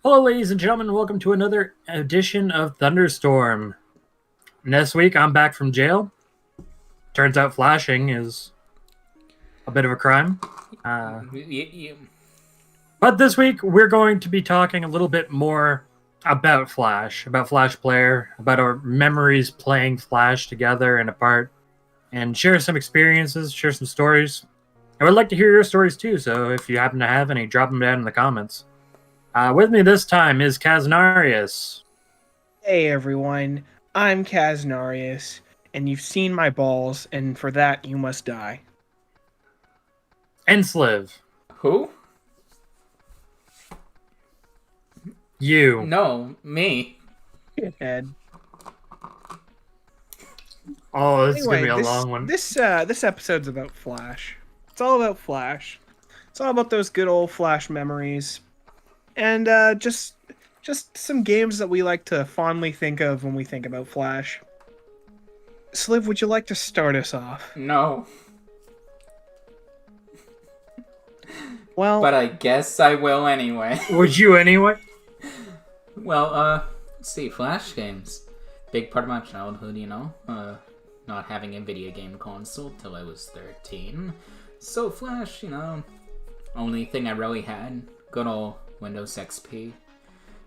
Hello, ladies and gentlemen. Welcome to another edition of Thunderstorm. Next week, I'm back from jail. Turns out flashing is a bit of a crime. But this week, we're going to be talking a little bit more about Flash Player, about our memories playing Flash together and apart, and share some experiences, share some stories. I would like to hear your stories too, so if you happen to have any, drop them down in the comments. With me this time is Kaznarius. Hey everyone, I'm Kaznarius, and you've seen my balls, and for that you must die. Ensliv. Who? You. No, me. Shithead. Oh, this is Anyway, gonna be a this long one. this this episode's about Flash. It's all about Flash. It's all about those good old Flash memories, and just some games that we like to fondly think of when we think about Flash. Sliv, would you like to start us off? No. Well, But I guess I will anyway. Would you anyway? Well, let's see, Flash games. Big part of my childhood, not having a video game console till I was 13. So Flash, only thing I really had. Good old Windows XP.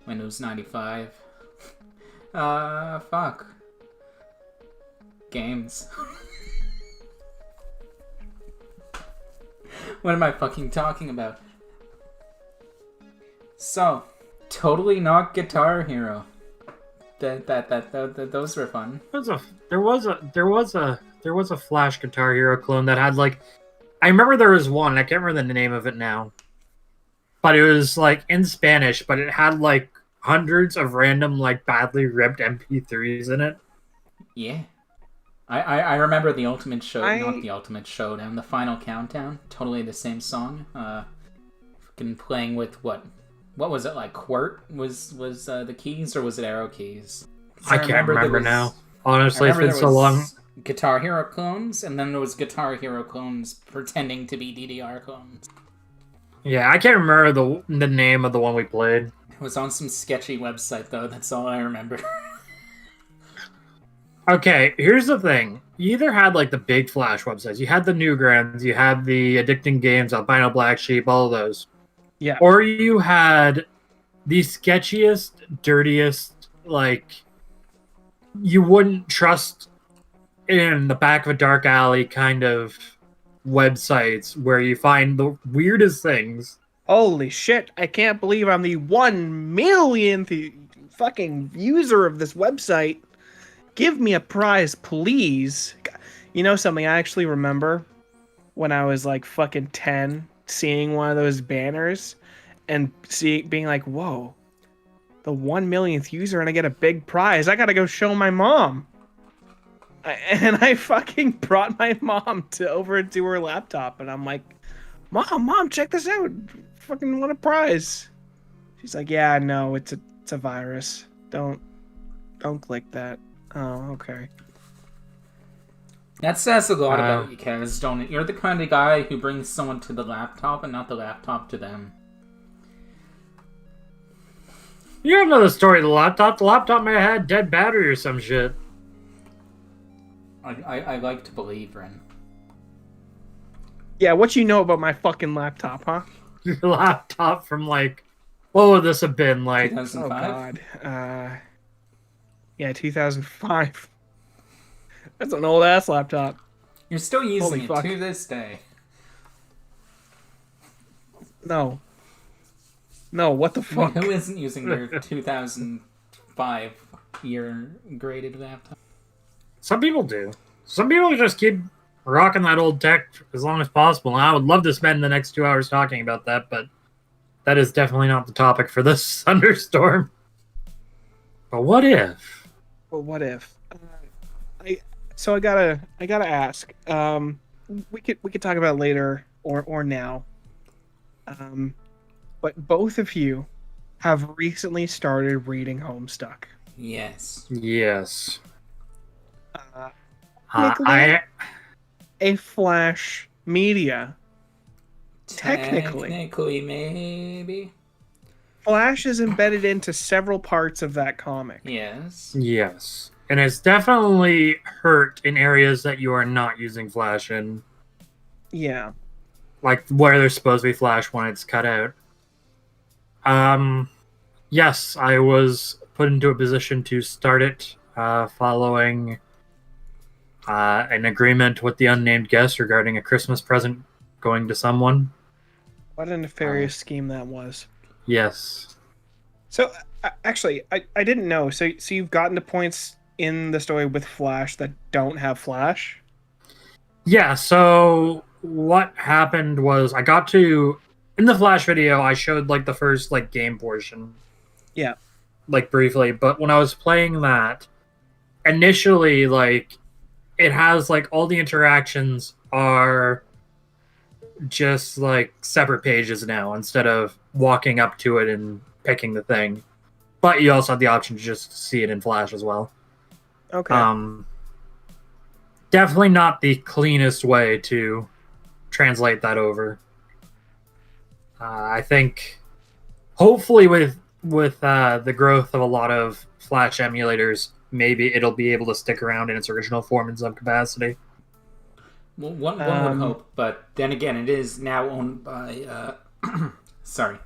Windows 95. Fuck. Games. What am I fucking talking about? So, totally not Guitar Hero. Those were fun. There was a Flash Guitar Hero clone that had like, I remember there was one. I can't remember the name of it now, but it was like in Spanish, but it had like hundreds of random like badly ripped MP3s in it. Yeah. I remember the Ultimate Show, I- not the Ultimate Showdown, the Final Countdown. Totally the same song. Fucking playing with what was it like? Quirt was the keys, or was it arrow keys? I can't remember now. Honestly, it's been so long. Guitar Hero clones, and then there was Guitar Hero clones pretending to be DDR clones. Yeah, I can't remember the name of the one we played. It was on some sketchy website though. That's all I remember. Okay, here's the thing. You either had like the big Flash websites, you had the Newgrounds, you had the Addicting Games, Albino Black Sheep, all of those. yeah. Or you had the sketchiest, dirtiest, like, you wouldn't trust in the back of a dark alley kind of websites where you find the weirdest things. Holy shit, I can't believe I'm the 1 millionth fucking user of this website. Give me a prize, please. You know something I actually remember when I was like fucking 10, seeing one of those banners and being like, whoa, the 1 millionth user and I get a big prize. I gotta go show my mom. And I fucking brought my mom over to her laptop and I'm like, Mom, check this out. Fucking what a prize. She's like, yeah, no, it's a virus. Don't click that. Oh, okay. That says a lot about you, Kaz, don't it? You're the kind of guy who brings someone to the laptop and not the laptop to them. You don't know the story of the laptop. The laptop may have had dead battery or some shit. I like to believe, Ren. Yeah, what you know about my fucking laptop, huh? Your laptop from like, what would this have been like? 2005? Oh god. Yeah, 2005. That's an old ass laptop. You're still using Holy it fuck. to this day. No, what the fuck? Who isn't using their 2005 year graded laptop? Some people do. Some people just keep rocking that old tech as long as possible. And I would love to spend the next 2 hours talking about that, but that is definitely not the topic for this thunderstorm. But what if? Well, what if? I gotta ask. We could talk about it later or now. But both of you have recently started reading Homestuck. Yes. Yes. Technically, a Flash media. Technically. Technically, maybe. Flash is embedded into several parts of that comic. Yes. Yes. And it's definitely hurt in areas that you are not using Flash in. Yeah. Like where there's supposed to be Flash when it's cut out. Yes, I was put into a position to start it following an agreement with the unnamed guest regarding a Christmas present going to someone. What a nefarious scheme that was. Yes. So, actually, I didn't know. So you've gotten to points in the story with Flash that don't have Flash? Yeah, so what happened was I got to... In the Flash video, I showed, like, the first, like, game portion. Yeah. Like, briefly. But when I was playing that, initially, like, it has, like, all the interactions are just, like, separate pages now instead of walking up to it and picking the thing. But you also have the option to just see it in Flash as well. Okay. Definitely not the cleanest way to translate that over. I think hopefully with the growth of a lot of Flash emulators, maybe it'll be able to stick around in its original form in some capacity. Well, one would hope, but then again, it is now owned by sorry,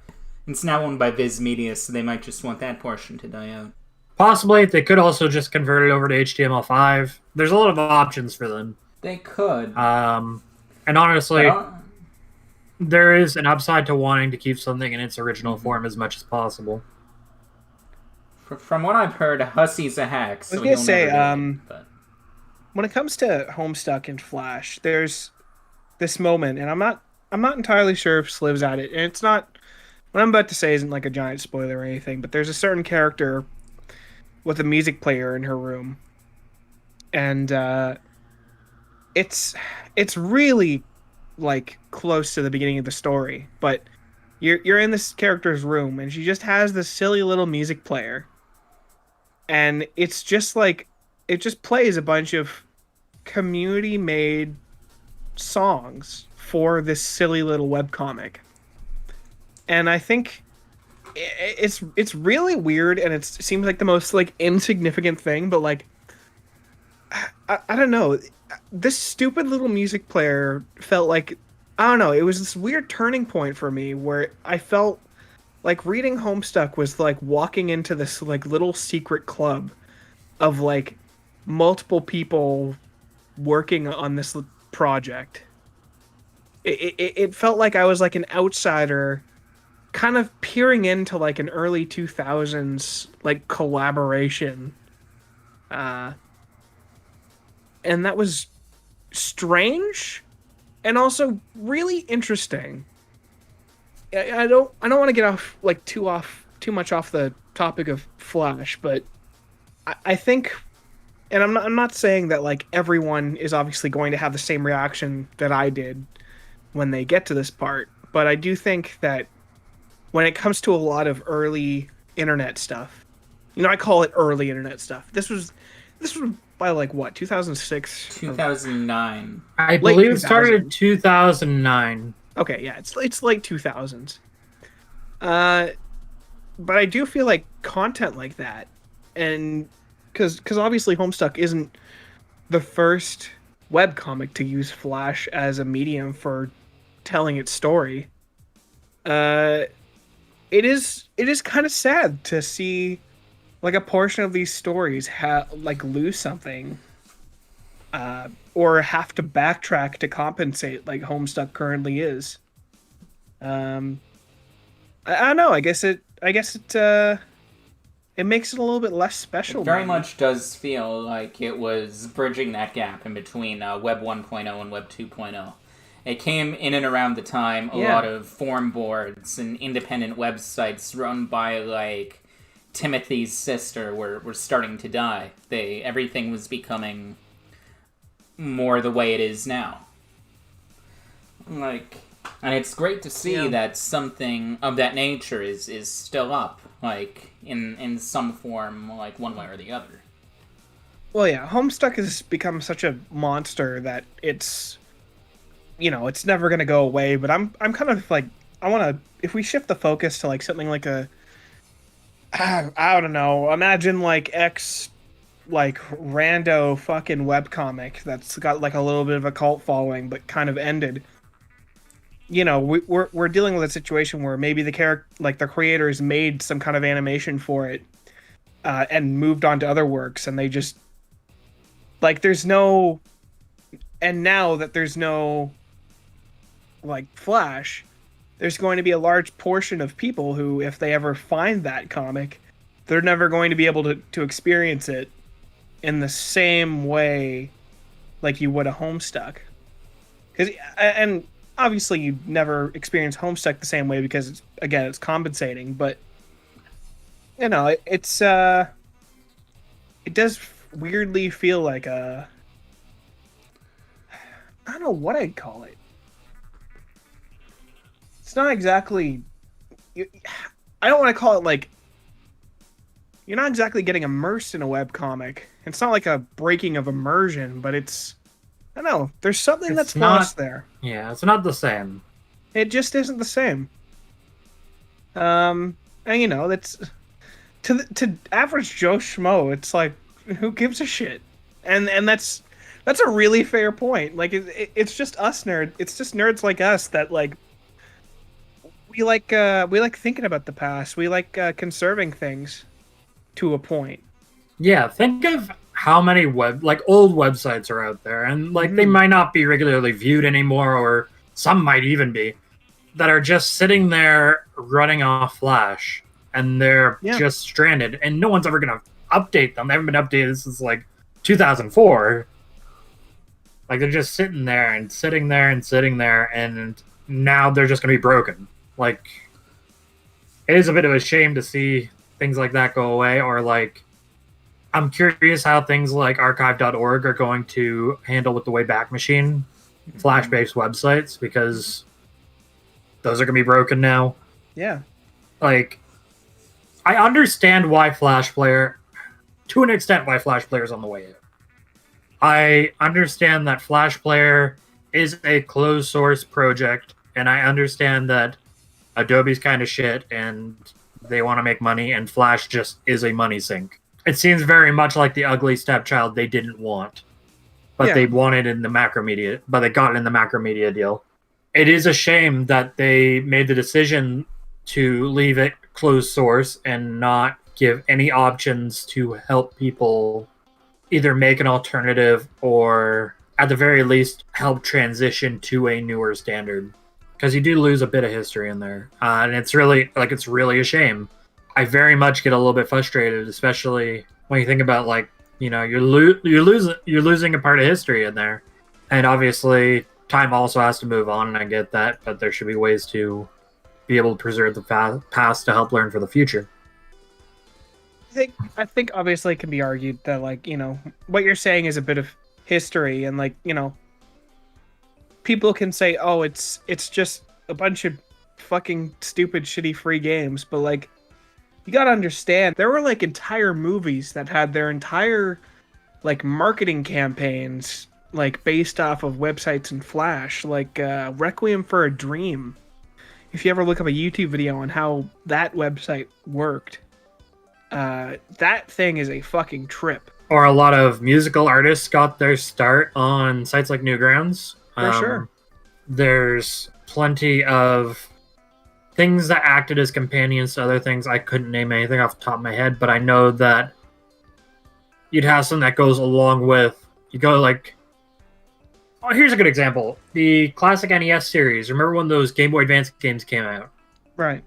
it's now owned by Viz Media, so they might just want that portion to die out. Possibly, they could also just convert it over to HTML5. There's a lot of options for them. They could. And honestly, there is an upside to wanting to keep something in its original form as much as possible. From what I've heard, Hussy's a hack. So I was gonna say, but when it comes to Homestuck and Flash, there's this moment, and I'm not entirely sure if Sliv's at it, and it's not. What I'm about to say isn't like a giant spoiler or anything, but there's a certain character with a music player in her room, and it's really like close to the beginning of the story, but you're in this character's room, and she just has this silly little music player, and it's just like it just plays a bunch of community made songs for this silly little webcomic. And I think it's really weird, and it seems like the most like insignificant thing, but like I don't know, this stupid little music player felt like, I don't know, it was this weird turning point for me where I felt like reading Homestuck was like walking into this like little secret club of like multiple people working on this project. It felt like I was like an outsider kind of peering into like an early 2000s like collaboration. And that was strange and also really interesting. I don't want to get off like too much off the topic of Flash, but I think, and I'm not saying that like everyone is obviously going to have the same reaction that I did when they get to this part, but I do think that when it comes to a lot of early internet stuff, I call it early internet stuff. This was by like what, 2006, 2009. I believe it started in 2009. Okay, yeah, it's late 2000s. But I do feel like content like that, and because obviously Homestuck isn't the first webcomic to use Flash as a medium for telling its story. It is kind of sad to see like a portion of these stories like lose something, or have to backtrack to compensate like Homestuck currently is. I don't know. I guess it makes it a little bit less special. It very much does feel like it was bridging that gap in between Web 1.0 and Web 2.0. It came in and around the time a lot of forum boards and independent websites run by like Timothy's sister were starting to die. Everything was becoming more the way it is now. Like, and it's great to see that something of that nature is still up, like in some form, like one way or the other. Well, yeah, Homestuck has become such a monster that it's never gonna go away. But I'm kind of like, I want to, if we shift the focus to like something like a I don't know. Imagine like like rando fucking webcomic that's got like a little bit of a cult following, but kind of ended. You know, we're dealing with a situation where maybe the character, like the creators, made some kind of animation for it, and moved on to other works, and they just like there's no, and now that there's no like Flash, there's going to be a large portion of people who, if they ever find that comic, they're never going to be able to experience it in the same way like you would a Homestuck. And obviously you never experience Homestuck the same way because it's compensating, but you know, it does weirdly feel like I don't know what I'd call it. It's not exactly. I don't want to call it like. You're not exactly getting immersed in a webcomic. It's not like a breaking of immersion, but it's. I don't know. There's something that's lost there. Yeah, it's not the same. It just isn't the same. And you know, that's to average Joe Schmo. It's like, who gives a shit? And that's a really fair point. Like it's just us nerds. It's just nerds like us that like. We like thinking about the past. We like conserving things to a point. Yeah, think of how many old websites are out there, and like they might not be regularly viewed anymore, or some might even be, that are just sitting there running off Flash, and they're just stranded, and no one's ever gonna update them. They haven't been updated since like 2004. Like they're just sitting there and sitting there and sitting there, and now they're just gonna be broken. Like, it is a bit of a shame to see things like that go away, or like, I'm curious how things like archive.org are going to handle with the Wayback Machine Flash-based websites, because those are going to be broken now. Yeah. Like, I understand why Flash Player, to an extent, why Flash Player is on the way in. I understand that Flash Player is a closed source project, and I understand that Adobe's kind of shit and they want to make money, and Flash just is a money sink. It seems very much like the ugly stepchild they didn't want, but they wanted in the Macromedia, but they got it in the Macromedia deal. It is a shame that they made the decision to leave it closed source and not give any options to help people either make an alternative or at the very least help transition to a newer standard. Because you do lose a bit of history in there, and it's really a shame. I very much get a little bit frustrated, especially when you think about like, you know, you're losing a part of history in there, and obviously time also has to move on, and I get that, but there should be ways to be able to preserve the past to help learn for the future. I think obviously it can be argued that like, you know, what you're saying is a bit of history, and like, you know, people can say, oh, it's just a bunch of fucking stupid, shitty free games. But, like, you gotta understand, there were, like, entire movies that had their entire, like, marketing campaigns, like, based off of websites in Flash. Like, Requiem for a Dream. If you ever look up a YouTube video on how that website worked, that thing is a fucking trip. Or a lot of musical artists got their start on sites like Newgrounds. For sure. There's plenty of things that acted as companions to other things. I couldn't name anything off the top of my head, but I know that you'd have something that goes along with, you go like, oh, here's a good example. The classic NES series. Remember when those Game Boy Advance games came out? Right.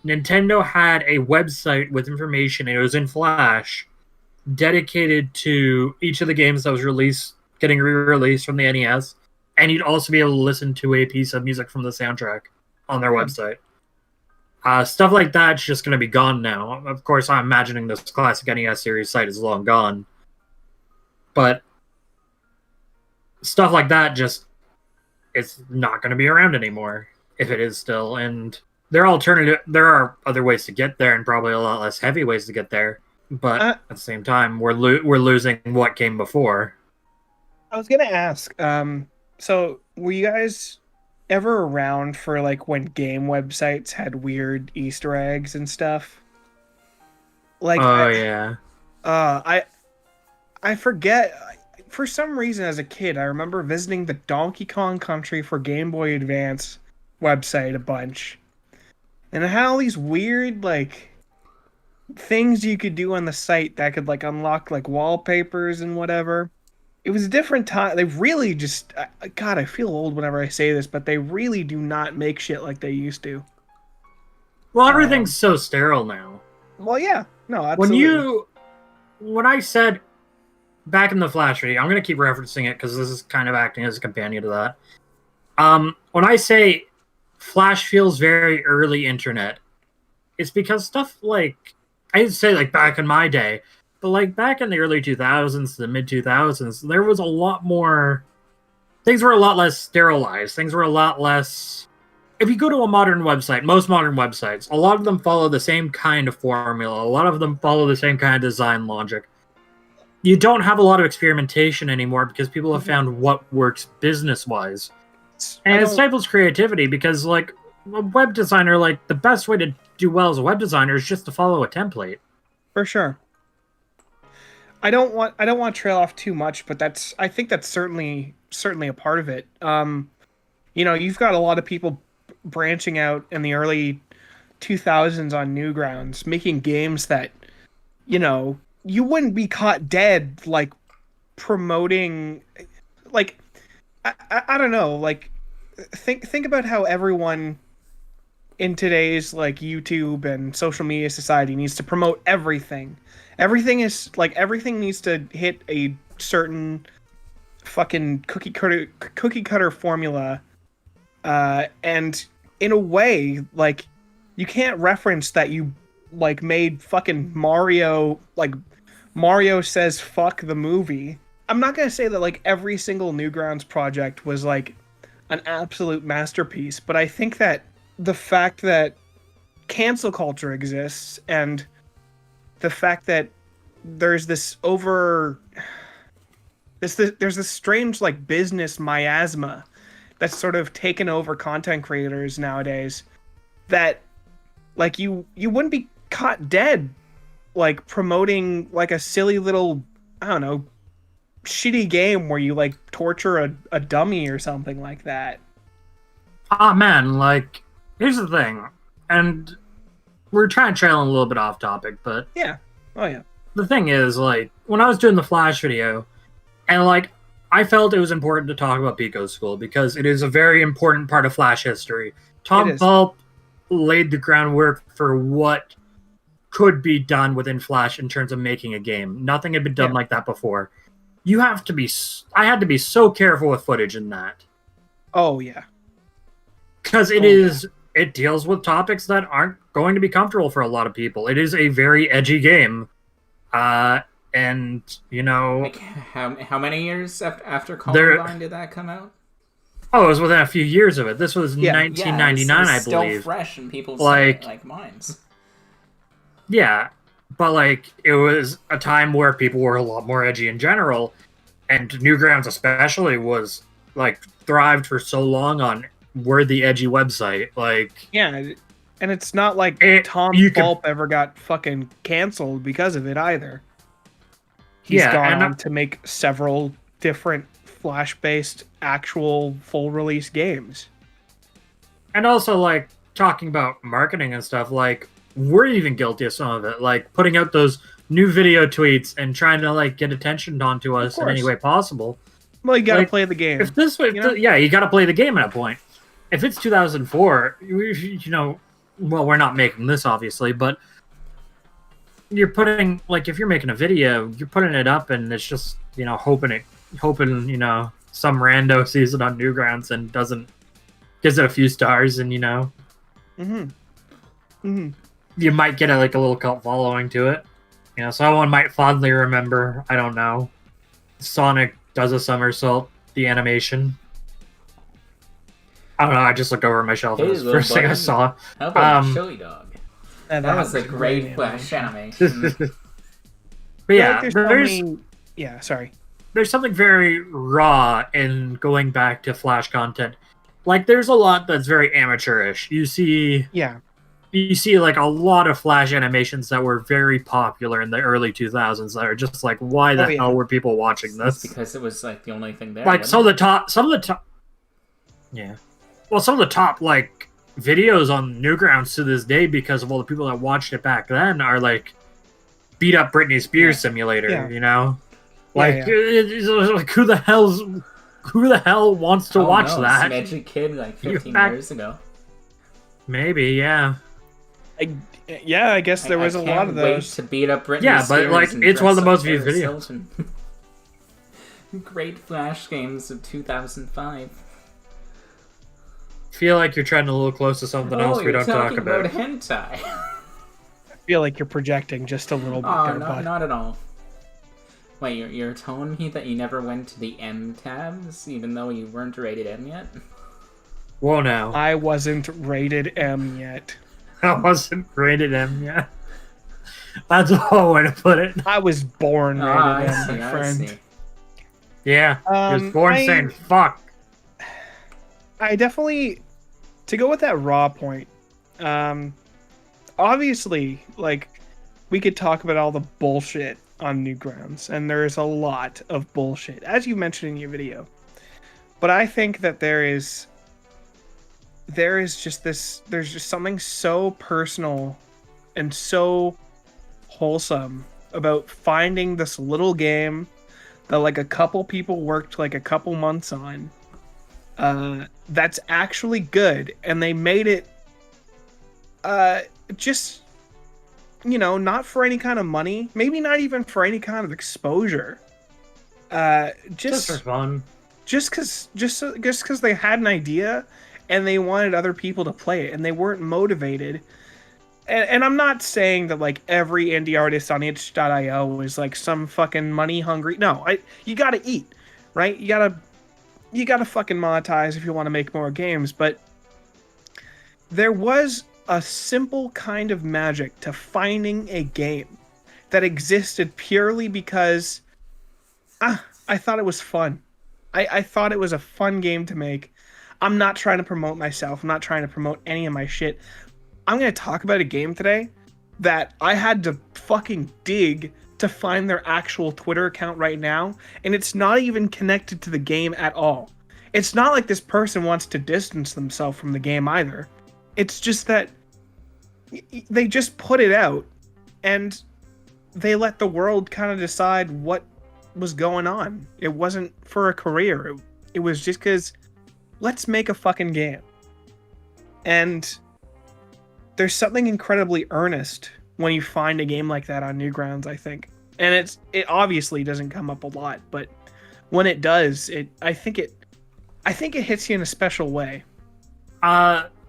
Nintendo had a website with information, and it was in Flash, dedicated to each of the games that was getting re-released from the NES. And you'd also be able to listen to a piece of music from the soundtrack on their website. Stuff like that's just going to be gone now. Of course, I'm imagining this classic NES series site is long gone. But stuff like that it's not going to be around anymore, if it is still. And there are other ways to get there, and probably a lot less heavy ways to get there. But at the same time, we're losing what came before. I was going to ask, so were you guys ever around for like when game websites had weird Easter eggs and stuff? Like, Oh yeah. I forget. For some reason, as a kid, I remember visiting the Donkey Kong Country for Game Boy Advance website a bunch, and it had all these weird like things you could do on the site that could like unlock like wallpapers and whatever. It was a different time. They really just, God, I feel old whenever I say this, but they really do not make shit like they used to. Well, everything's so sterile now. Well, yeah, no, absolutely. When I said back in the Flash video, I'm gonna keep referencing it because this is kind of acting as a companion to that. When I say Flash feels very early internet, it's because stuff like, I didn't say like back in my day, but like back in the early 2000s, the mid 2000s, there was a lot more. Things were a lot less sterilized. Things were a lot less. If you go to a modern website, most modern websites, a lot of them follow the same kind of formula. A lot of them follow the same kind of design logic. You don't have a lot of experimentation anymore because people have found what works business-wise. And it stifles creativity because, like, a web designer, like, the best way to do well as a web designer is just to follow a template. For sure. I don't want to trail off too much, but I think that's certainly a part of it. You've got a lot of people branching out in the early 2000s on Newgrounds, making games that, you wouldn't be caught dead, like, promoting, like, I don't know, like, think about how everyone in today's, like, YouTube and social media society needs to promote everything. Everything needs to hit a certain fucking cookie cutter formula, and in a way, like, you can't reference that you like made fucking Mario, like Mario says fuck the movie. I'm not gonna say that like every single Newgrounds project was like an absolute masterpiece, but I think that the fact that cancel culture exists and the fact that there's this there's this strange like business miasma that's sort of taken over content creators nowadays, that like you wouldn't be caught dead like promoting like a silly little, I don't know, shitty game where you like torture a dummy or something like that. Ah, man, like, here's the thing, and we're trying to trail a little bit off topic, but yeah, oh yeah. The thing is, like, when I was doing the Flash video, and like, I felt it was important to talk about Pico School because it is a very important part of Flash history. Tom Pulp laid the groundwork for what could be done within Flash in terms of making a game. Nothing had been done like that before. I had to be so careful with footage in that. Oh, yeah. Because it deals with topics that aren't going to be comfortable for a lot of people. It is a very edgy game. And, you know... Like, how many years after Columbine did that come out? Oh, it was within a few years of it. This was 1999, I believe. Still fresh in people's like minds. Yeah, but like it was a time where people were a lot more edgy in general, and Newgrounds especially was like thrived for so long on we're the edgy website. Like, yeah, and it's not like Tom Pulp ever got fucking canceled because of it either. He's gone on to make several different Flash-based actual full-release games. And also, like, talking about marketing and stuff, like, we're even guilty of some of it. Like, putting out those new video tweets and trying to, like, get attention onto us in any way possible. Well, you gotta play the game. You gotta play the game at a point. If it's 2004, you know, well, we're not making this, obviously, but you're putting, like, if you're making a video, you're putting it up and it's just, you know, hoping, you know, some rando sees it on Newgrounds and gives it a few stars, and, you know, you might get a little cult following to it. You know, someone might fondly remember, I don't know, Sonic does a somersault, the animation. I don't know, I just looked over my shelf and it was the first thing I saw. How about Chili Dog? That was a great Flash animation. But yeah, there's something very raw in going back to Flash content. Like, there's a lot that's very amateurish. You see you see like a lot of Flash animations that were very popular in the early 2000s that are just like, why the hell were people watching this? It's because it was like the only thing there. Like some of the top, yeah. Well, some of the top like videos on Newgrounds to this day, because of all the people that watched it back then, are like beat up Britney Spears simulator. You know, like, like who the hell wants to watch that? Some edgy kid like 15 years ago. Maybe, yeah. I guess there was a lot of those. Wait to beat up Britney Spears. But like it's one of the most viewed videos. Great Flash games of 2005. Feel like you're trying to look close to something else we don't talk about. Hentai. I feel like you're projecting just a little bit there, bud. Not at all. Wait, you're telling me that you never went to the M tabs, even though you weren't rated M yet? Whoa, now. I wasn't rated M yet. I wasn't rated M yet. That's one way to put it. I was born rated M, my friend. Yeah, you was born saying fuck. I definitely, to go with that raw point, obviously, like, we could talk about all the bullshit on Newgrounds, and there's a lot of bullshit, as you mentioned in your video. But I think that there's just something so personal and so wholesome about finding this little game that like a couple people worked like a couple months on, that's actually good, and they made it just, you know, not for any kind of money, maybe not even for any kind of exposure, just for fun, just because they had an idea and they wanted other people to play it, and they weren't motivated. And I'm not saying that like every indie artist on itch.io is like some fucking money hungry. No, you gotta eat, right? You gotta fucking monetize if you want to make more games. But there was a simple kind of magic to finding a game that existed purely because I thought it was fun. I thought it was a fun game to make. I'm not trying to promote myself. I'm not trying to promote any of my shit. I'm going to talk about a game today that I had to fucking dig to find their actual Twitter account right now, and it's not even connected to the game at all. It's not like this person wants to distance themselves from the game either. It's just that they just put it out, and they let the world kind of decide what was going on. It wasn't for a career. It was just because, let's make a fucking game. And there's something incredibly earnest when you find a game like that on Newgrounds, I think. And it obviously doesn't come up a lot, but when it does, I think it hits you in a special way.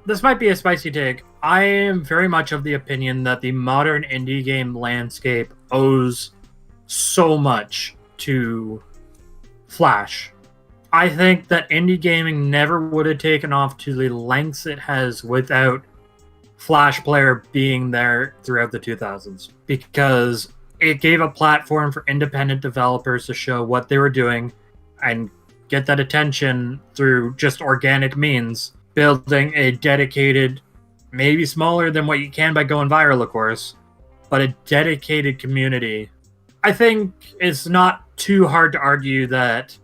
This might be a spicy take. I am very much of the opinion that the modern indie game landscape owes so much to Flash. I think that indie gaming never would have taken off to the lengths it has without Flash Player being there throughout the 2000s, because it gave a platform for independent developers to show what they were doing and get that attention through just organic means, building a dedicated, maybe smaller than what you can by going viral, of course, but a dedicated community. I think it's not too hard to argue that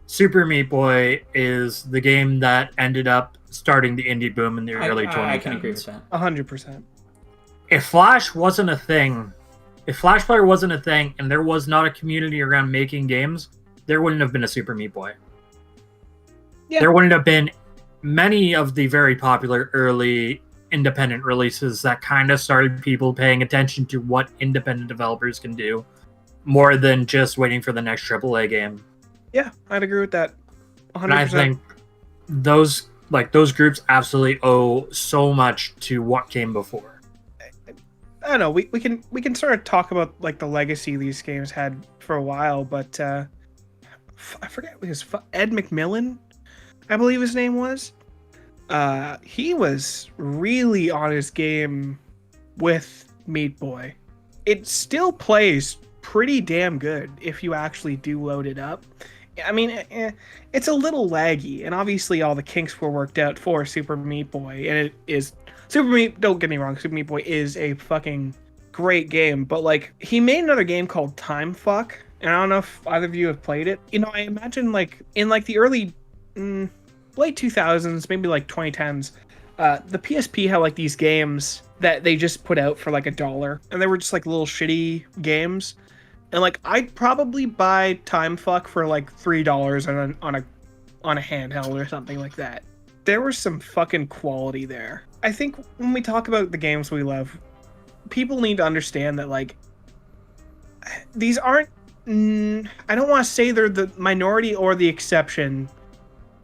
Super Meat Boy is the game that ended up starting the indie boom in the early 2010s. I can agree with that. 100%. If Flash wasn't a thing, if Flash Player wasn't a thing, and there was not a community around making games, there wouldn't have been a Super Meat Boy. Yeah. There wouldn't have been many of the very popular early independent releases that kind of started people paying attention to what independent developers can do, more than just waiting for the next AAA game. Yeah, I'd agree with that. 100%. And I think those groups absolutely owe so much to what came before. I don't know. We can sort of talk about like the legacy these games had for a while, but I forget what his Ed McMillan, I believe his name was. He was really on his game with Meat Boy. It still plays pretty damn good if you actually do load it up. I mean, it's a little laggy, and obviously all the kinks were worked out for Super Meat Boy, and it is Super Meat, don't get me wrong, Super Meat Boy is a fucking great game, but like he made another game called Time Fuck, and I don't know if either of you have played it. You know, I imagine like in like the early late 2000s, maybe like 2010s, the PSP had like these games that they just put out for like $1, and they were just like little shitty games. And like I'd probably buy Time Fuck for like $3 on a handheld or something like that. There was some fucking quality there. I think when we talk about the games we love, people need to understand that like these aren't I don't want to say they're the minority or the exception,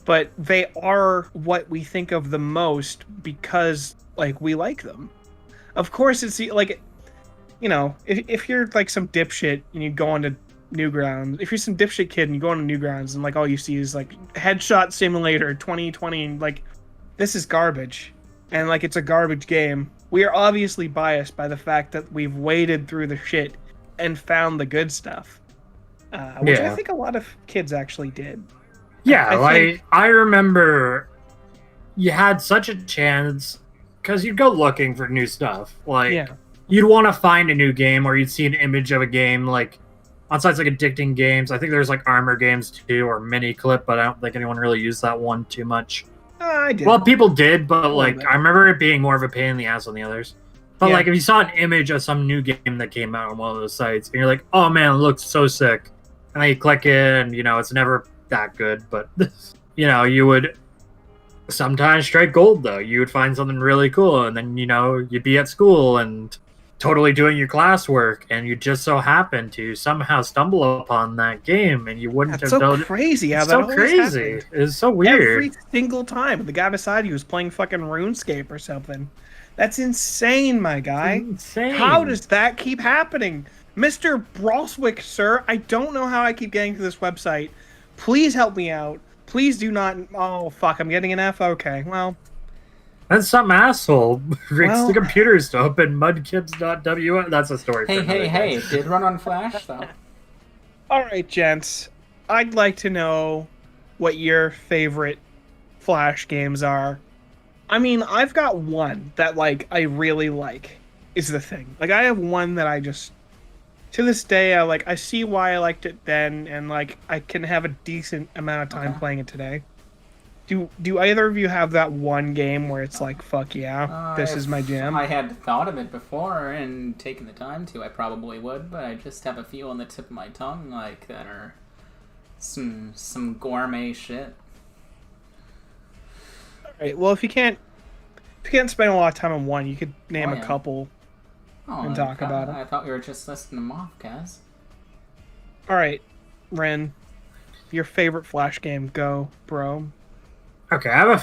but they are what we think of the most because like we like them. Of course, it's like, you know, if you're like some dipshit and you go onto Newgrounds, if you're some dipshit kid and you go onto Newgrounds and like all you see is like Headshot Simulator 2020, and like this is garbage, and like it's a garbage game. We are obviously biased by the fact that we've waded through the shit and found the good stuff, which I think a lot of kids actually did. Yeah, I remember you had such a chance because you'd go looking for new stuff. Like, you'd want to find a new game, or you'd see an image of a game, like, on sites like Addicting Games. I think there's, like, Armor Games, too, or Mini Clip, but I don't think anyone really used that one too much. I did. Well, people did, but, like, I remember it being more of a pain in the ass than the others. But, like, if you saw an image of some new game that came out on one of those sites, and you're like, oh, man, it looks so sick. And then you click it, and, you know, it's never that good, but, you know, you would sometimes strike gold, though. You would find something really cool, and then, you know, you'd be at school and totally doing your classwork, and you just so happen to somehow stumble upon that game, and you wouldn't have known. So crazy how it's that so always crazy. happened. It's so weird. Every single time the guy beside you was playing fucking RuneScape or something. That's insane, my guy. Insane. How does that keep happening? Mr. Broswick, sir, I don't know how I keep getting to this website. Please help me out. Please do not... Oh, fuck, I'm getting an F? Okay, well... That's some asshole rigs the computers to open mudkids.ws. That's a story. Hey, did run on Flash, though. Alright, gents. I'd like to know what your favorite Flash games are. I mean, I've got one that, like, I really like, is the thing. Like, I have one that I just... To this day, I see why I liked it then, and, like, I can have a decent amount of time playing it today. Do either of you have that one game where it's like, fuck yeah, this is my jam? I had thought of it before and taken the time to, I probably would, but I just have a few on the tip of my tongue, like, that are some gourmet shit. Alright, well, if you can't spend a lot of time on one, you could name a couple and talk about it. I thought we were just listing them off, guys. Alright, Ren, your favorite Flash game, go, bro. Okay, I have a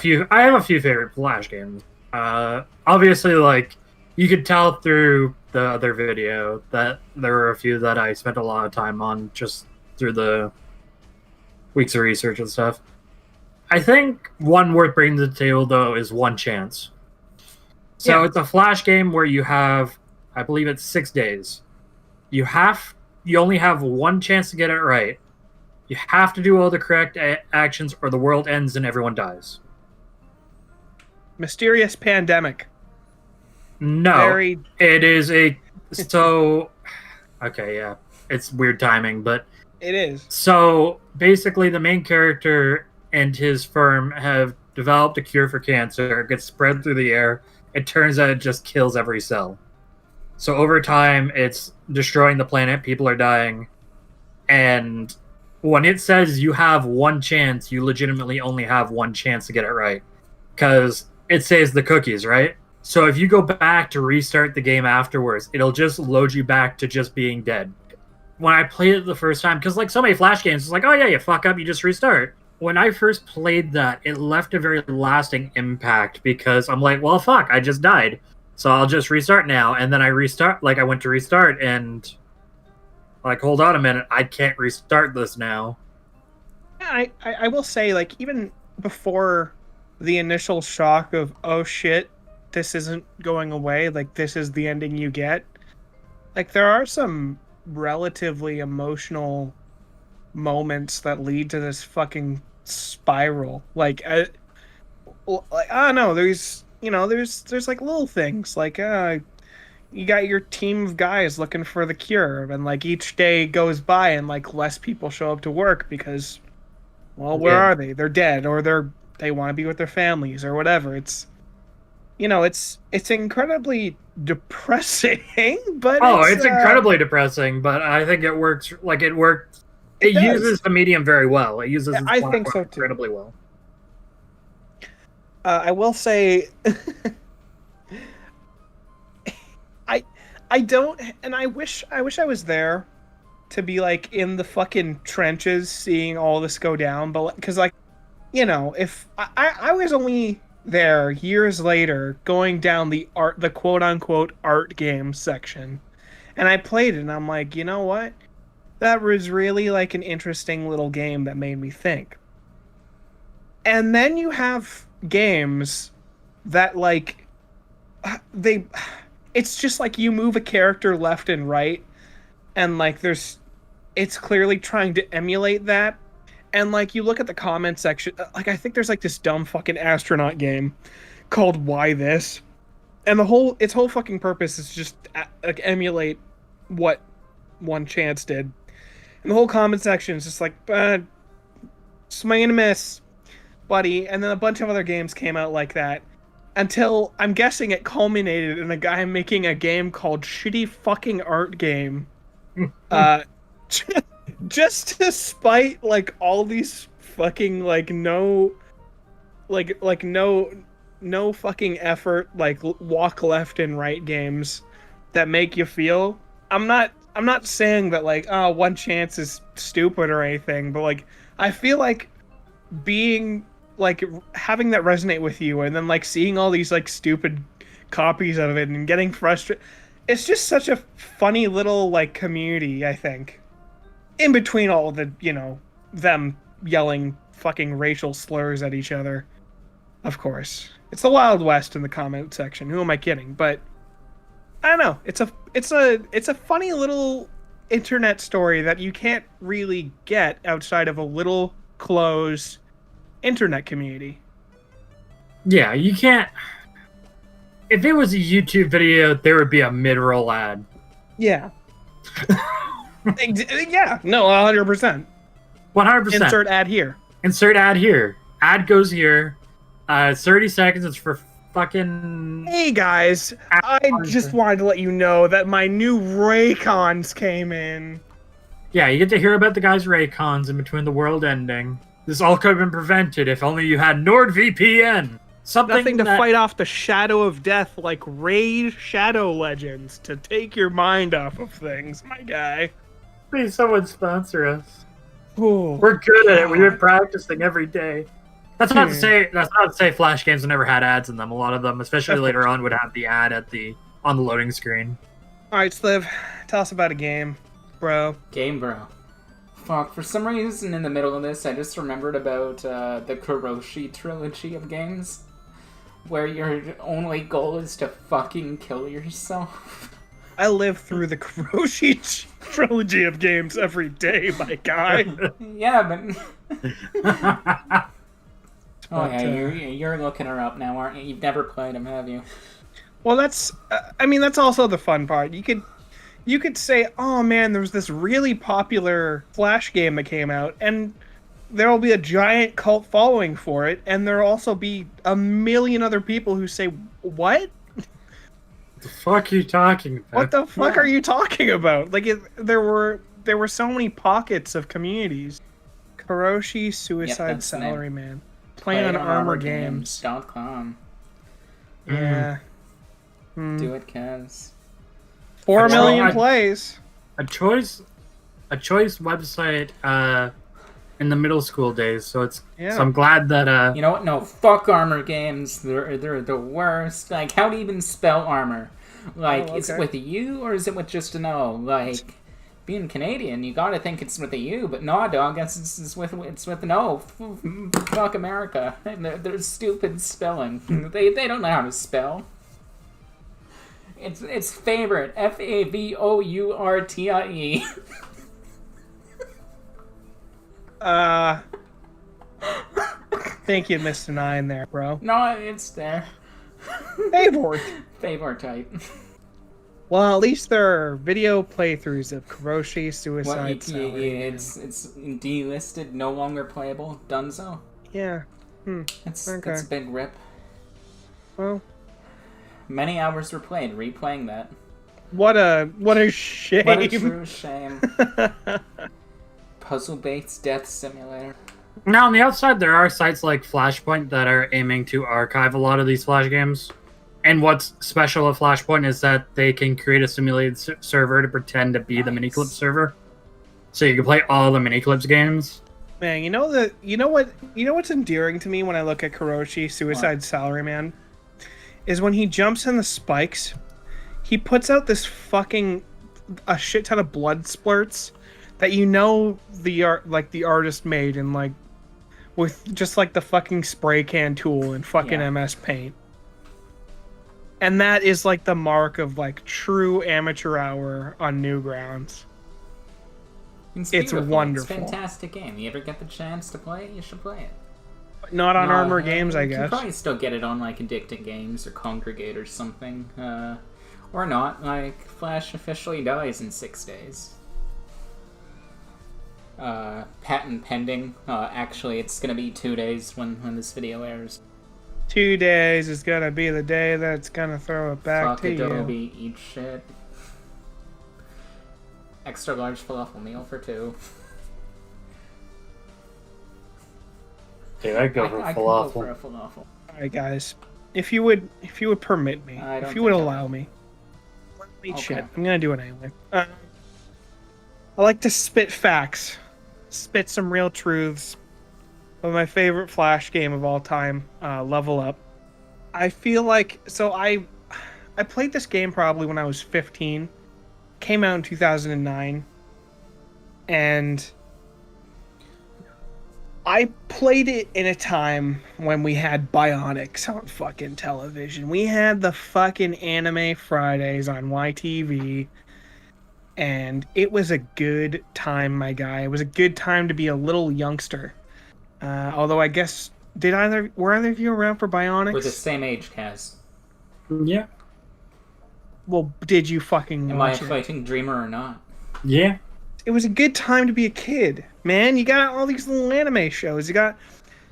few favorite Flash games. Obviously, like, you could tell through the other video that there were a few that I spent a lot of time on just through the weeks of research and stuff. I think one worth bringing to the table, though, is One Chance. So it's a Flash game where you have, I believe it's 6 days. You only have one chance to get it right. You have to do all the correct actions or the world ends and everyone dies. Mysterious Pandemic. No. It is a... So... Okay, yeah. It's weird timing, but... It is. So, basically, the main character and his firm have developed a cure for cancer. It gets spread through the air. It turns out it just kills every cell. So, over time, it's destroying the planet. People are dying. And... when it says you have one chance, you legitimately only have one chance to get it right. Because it saves the cookies, right? So if you go back to restart the game afterwards, it'll just load you back to just being dead. When I played it the first time, because like so many Flash games, it's like, oh yeah, you fuck up, you just restart. When I first played that, it left a very lasting impact because I'm like, well, fuck, I just died. So I'll just restart now. And then I went to restart and... like, hold on a minute, I can't restart this now. Yeah, I will say, like, even before the initial shock of, oh shit, this isn't going away, like, this is the ending you get, like, there are some relatively emotional moments that lead to this fucking spiral. Like, I don't know, there's there's like little things like you got your team of guys looking for the cure, and like each day goes by and like less people show up to work because, well, where Yeah. are they? They're dead, or they want to be with their families or whatever. It's incredibly depressing, but It's incredibly depressing, but I think it works. Like it works. It does. uses the medium very well. It uses its I think platform so, too. incredibly well. I will say, I don't, and I wish I was there to be like in the fucking trenches seeing all this go down, but because like, if I was only there years later going down the quote unquote art game section, and I played it, and I'm like, you know what? That was really like an interesting little game that made me think. And then you have games that like it's just like you move a character left and right, and like it's clearly trying to emulate that. And like you look at the comment section, like I think there's like this dumb fucking astronaut game called Why This, and its whole fucking purpose is just like emulate what One Chance did. And the whole comment section is just like swing and a miss, buddy. And then a bunch of other games came out like that, until I'm guessing it culminated in a guy making a game called Shitty Fucking Art Game. Just to spite like all these fucking like no fucking effort like walk left and right games that make you feel. I'm not saying that like One Chance is stupid or anything, but like I feel like being like having that resonate with you, and then like seeing all these like stupid copies of it and getting frustrated. It's just such a funny little like community, I think. In between all the, them yelling fucking racial slurs at each other. Of course. It's the Wild West in the comment section. Who am I kidding? But I don't know. It's a funny little internet story that you can't really get outside of a little closed internet community. Yeah, you can't. If it was a YouTube video, there would be a mid-roll ad. Yeah. Yeah. No, 100%. 100%. Insert ad here. Insert ad here. Ad goes here. 30 seconds. It's for fucking. Hey guys, I just wanted to let you know that my new Raycons came in. Yeah, you get to hear about the guy's Raycons in between the world ending. This all could have been prevented if only you had NordVPN. Nothing to fight off the shadow of death like Raid Shadow Legends to take your mind off of things, my guy. Please, someone sponsor us. Ooh, We're good at it. We've been practicing every day. That's not to say Flash games never had ads in them. A lot of them, especially later on, would have the ad on the loading screen. All right, Sliv, tell us about a game, bro. Game, bro. Fuck, for some reason in the middle of this, I just remembered about the Kuroshi trilogy of games, where your only goal is to fucking kill yourself. I live through the Kuroshi trilogy of games every day, my guy. Yeah, but... Oh yeah, you're looking her up now, aren't you? You've never played them, have you? Well, that's also the fun part. You could say, oh man, there was this really popular Flash game that came out, and there'll be a giant cult following for it, and there'll also be a million other people who say, what? The fuck are you talking about? What the fuck are you talking about? Like, there were so many pockets of communities. Kuroshi Suicide Salaryman. Playing on ArmorGames.com. Yeah. Do it, Kaz. 4 million plays. A choice website in the middle school days. So so I'm glad that You know what? No, fuck Armor Games. They're the worst. Like, how do you even spell armor? Like, is it with a U or is it with just an O? Like, being Canadian, you gotta think it's with a U, but no, dog. It's with an O. Fuck America. They're stupid spelling. They don't know how to spell. It's favorite. FAVOURTIE. Think you missed an I in there, bro. No, it's there. Favorite. Favorite type. Well, at least there are video playthroughs of Kuroshi What, Suicide Salary. it's delisted, no longer playable, Dunzo? Yeah. That's Okay. a big rip. Well, Many hours were played, replaying that. what a shame. What a true shame. Puzzle Bates Death Simulator. Now, on the outside, there are sites like Flashpoint that are aiming to archive a lot of these Flash games. And what's special at Flashpoint is that they can create a simulated server to pretend to be the Nice. Miniclip server. So you can play all the Miniclips games. Man, you know what's endearing to me when I look at Kuroshi Suicide Salaryman is when he jumps in the spikes, he puts out this a shit ton of blood splurts that the artist made in like with just like the fucking spray can tool and fucking Yeah. MS Paint. And that is like the mark of like true amateur hour on Newgrounds. It's It's beautiful. wonderful. It's a fantastic game. You ever get the chance to play it, you should play it. Not on No, Armor Games, I You can guess. probably still get it on like Addicted Games or Congregate or something. Or not. Like, Flash officially dies in 6 days. Patent pending. Actually, it's gonna be 2 days when this video airs. 2 days is gonna be the day that's gonna throw it back Fuck to you. Adobe, eat shit. Extra large falafel meal for 2. Dude, I'd go for I a can go falafel. for a falafel. All right, guys. If you would permit me, I don't if you would think I allow will. me, let me Okay. shit. I'm gonna do it anyway. I like to spit facts, spit some real truths. Of my favorite Flash game of all time, Level Up. I feel like I played this game probably when I was 15. Came out in 2009, and I played it in a time when we had Bionics on fucking television. We had the fucking Anime Fridays on YTV, and it was a good time, my guy. It was a good time to be a little youngster. Although I guess were either of you around for Bionics? We're the same age, Kaz. Yeah. Well, did you fucking Am I a watch it? fighting dreamer or not? Yeah. It was a good time to be a kid, man. You got all these little anime shows. You got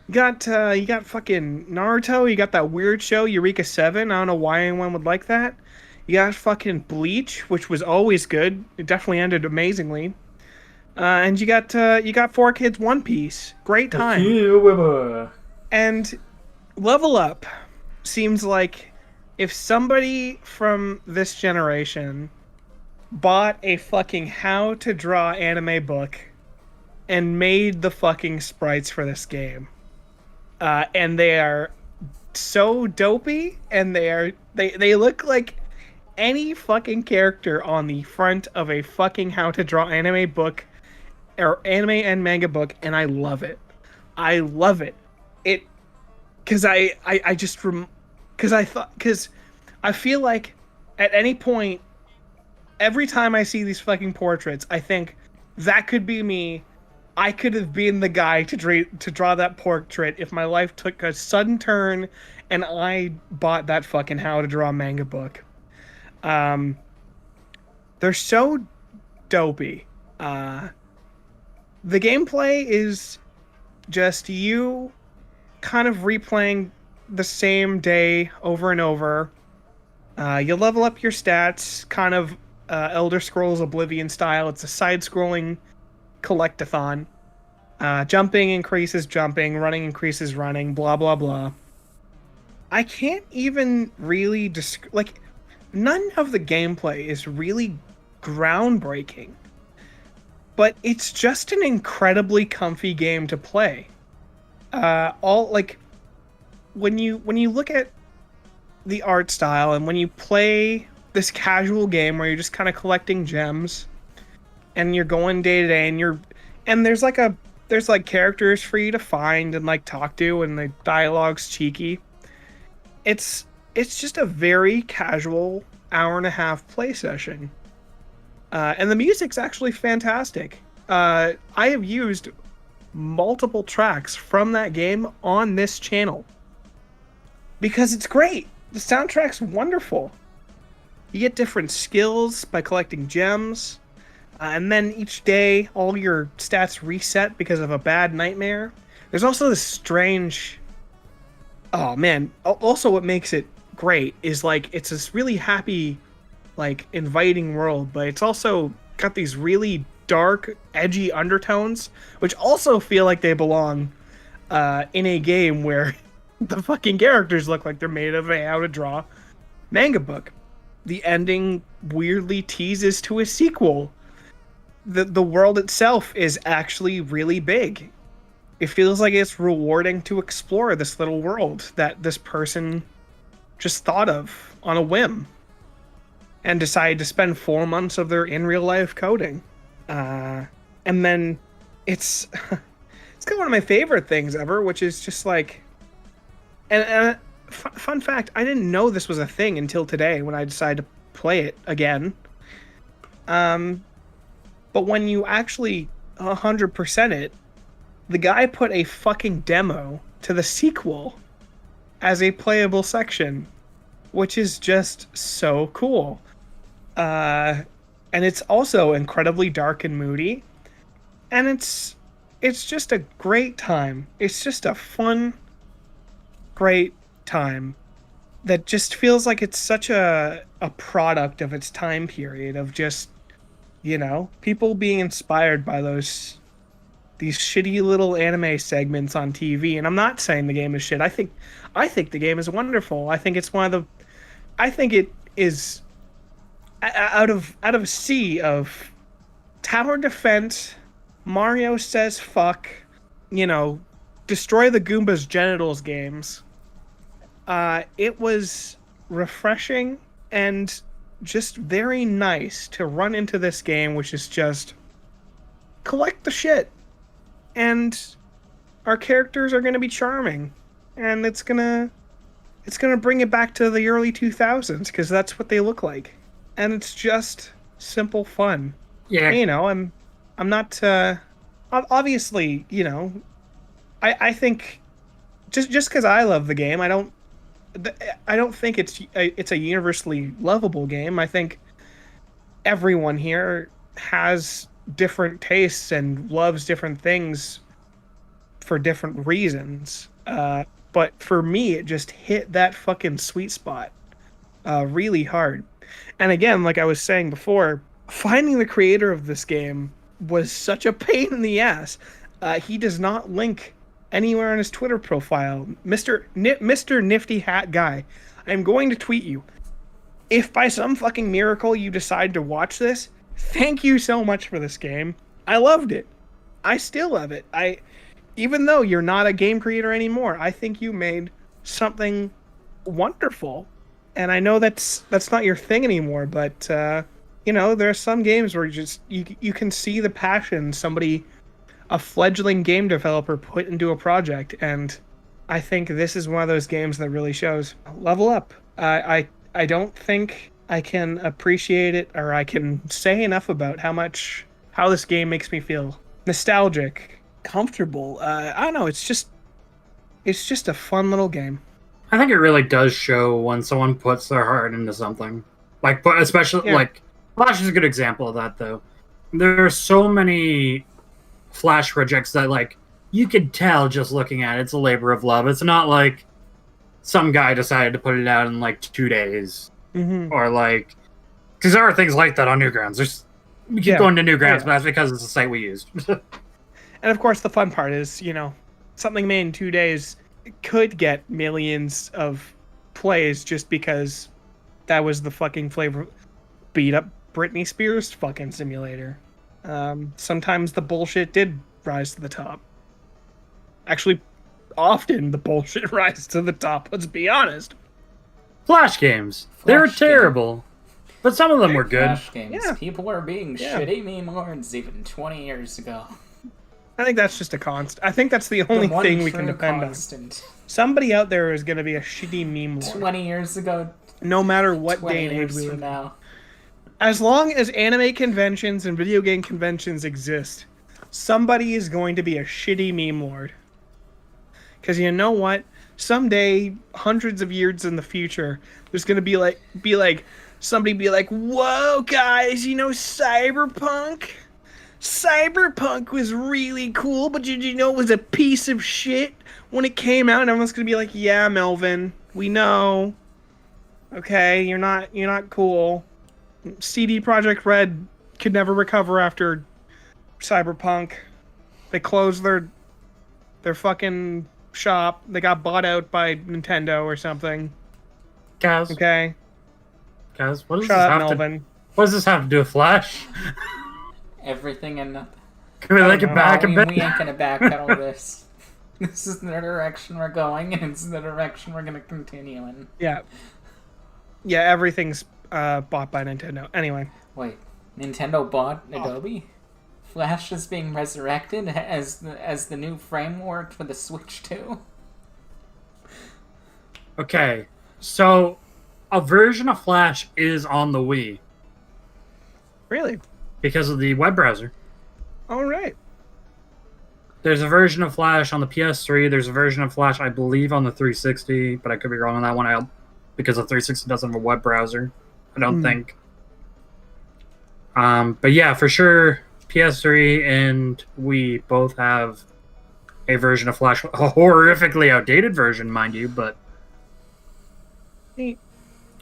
fucking Naruto. You got that weird show Eureka 7. I don't know why anyone would like that. You got fucking Bleach, which was always good. It definitely ended amazingly. And you got 4Kids One Piece. Great time. And Level Up seems like if somebody from this generation bought a fucking how to draw anime book and made the fucking sprites for this game. And they are so dopey, and they look like any fucking character on the front of a fucking how to draw anime book or anime and manga book, and I love it. I love it. Because I feel like at any point, every time I see these fucking portraits, I think that could be me. I could have been the guy to draw that portrait if my life took a sudden turn and I bought that fucking how to draw manga book. They're so dopey. The gameplay is just you kind of replaying the same day over and over. You level up your stats, kind of Elder Scrolls Oblivion style. It's a side-scrolling collectathon. Jumping increases jumping, running increases running, blah, blah, blah. I can't even really none of the gameplay is really groundbreaking. But it's just an incredibly comfy game to play. When you look at the art style and when you play this casual game where you're just kind of collecting gems and you're going day to day and there's characters for you to find and like talk to and the dialogue's cheeky. It's just a very casual hour and a half play session. And the music's actually fantastic. I have used multiple tracks from that game on this channel because it's great. The soundtrack's wonderful. You get different skills by collecting gems, and then each day all your stats reset because of a bad nightmare. There's also this strange... Oh man, also what makes it great is like it's this really happy, like inviting world, but it's also got these really dark, edgy undertones, which also feel like they belong in a game where the fucking characters look like they're made of a how to draw manga book. The ending weirdly teases to a sequel. The world itself is actually really big. It feels like it's rewarding to explore this little world that this person just thought of on a whim and decided to spend 4 months of their in real life coding. And then it's got one of my favorite things ever, which is just like, and fun fact, I didn't know this was a thing until today when I decided to play it again. But when you actually 100% it, the guy put a fucking demo to the sequel as a playable section, which is just so cool. And it's also incredibly dark and moody, and it's just a great time. It's just a fun, great time that just feels like it's such a product of its time period of just, you know, people being inspired by these shitty little anime segments on TV. And I'm not saying the game is shit. I think the game is wonderful. I think it's I think it is out of a sea of tower defense, Mario says fuck, you know, destroy the Goomba's genitals games. It was refreshing and just very nice to run into this game, which is just collect the shit. And our characters are going to be charming. And it's going to bring it back to the early 2000s, because that's what they look like. And it's just simple fun. Yeah. You know, I'm not obviously, you know, I think just because I love the game, I don't think it's a universally lovable game. I think everyone here has different tastes and loves different things for different reasons. But for me, it just hit that fucking sweet spot really hard. And again, like I was saying before, finding the creator of this game was such a pain in the ass. He does not link anywhere on his Twitter profile. Mr. Nifty Hat Guy, I'm going to tweet you. If by some fucking miracle you decide to watch this, thank you so much for this game. I loved it. I still love it. Even though you're not a game creator anymore, I think you made something wonderful. And I know that's not your thing anymore, but you know, there are some games where you can see the passion a fledgling game developer put into a project, and I think this is one of those games that really shows. Level up. I don't think I can appreciate it, or I can say enough about how this game makes me feel nostalgic, comfortable. I don't know. It's just a fun little game. I think it really does show when someone puts their heart into something. Like, especially, like, Flash is a good example of that, though. There are so many Flash projects that, like, you could tell just looking at it, it's a labor of love. It's not like some guy decided to put it out in, like, 2 days. Mm-hmm. Or, like... Because there are things like that on Newgrounds. We keep going to Newgrounds, but that's because it's the site we used. And, of course, the fun part is, you know, something made in 2 days could get millions of plays just because that was the fucking flavor. Beat up Britney Spears fucking simulator. Sometimes the bullshit did rise to the top. Actually, often the bullshit rises to the top, let's be honest. Flash games. They were terrible. But some of them were good. Flash games. Yeah. People were being shitty meme lords even 20 years ago. I think that's just a constant. I think that's the only thing we can depend on. Somebody out there is going to be a shitty meme lord. 20 years ago. No matter what day and age we live now. As long as anime conventions and video game conventions exist, somebody is going to be a shitty meme lord. Because you know what? someday, hundreds of years in the future, there's gonna be like somebody be like, "Whoa, guys, you know Cyberpunk? Cyberpunk was really cool, but did you know it was a piece of shit when it came out?" And everyone's gonna be like, "Yeah, Melvin, we know. Okay, you're not cool. CD Projekt Red could never recover after Cyberpunk. They closed their fucking shop. They got bought out by Nintendo or something. Kaz, Okay, Kaz, what does shut this up, have Melvin. to? What does this have to do with Flash? Everything and nothing. Can we like it know. back a we bit? ain't gonna backpedal this. This is the direction we're going, and it's the direction we're gonna continue in. Yeah, everything's bought by Nintendo. Anyway, Wait, Nintendo bought Adobe? Flash is being resurrected as the new framework for the Switch 2? Okay, so a version of Flash is on the Wii really, because of the web browser. all right. There's a version of Flash on the PS3. There's a version of Flash, I believe, on the 360, but I could be wrong on that one because the 360 doesn't have a web browser. I don't think. But yeah, for sure, PS3 and Wii both have a version of Flash, a horrifically outdated version, mind you. But Neat.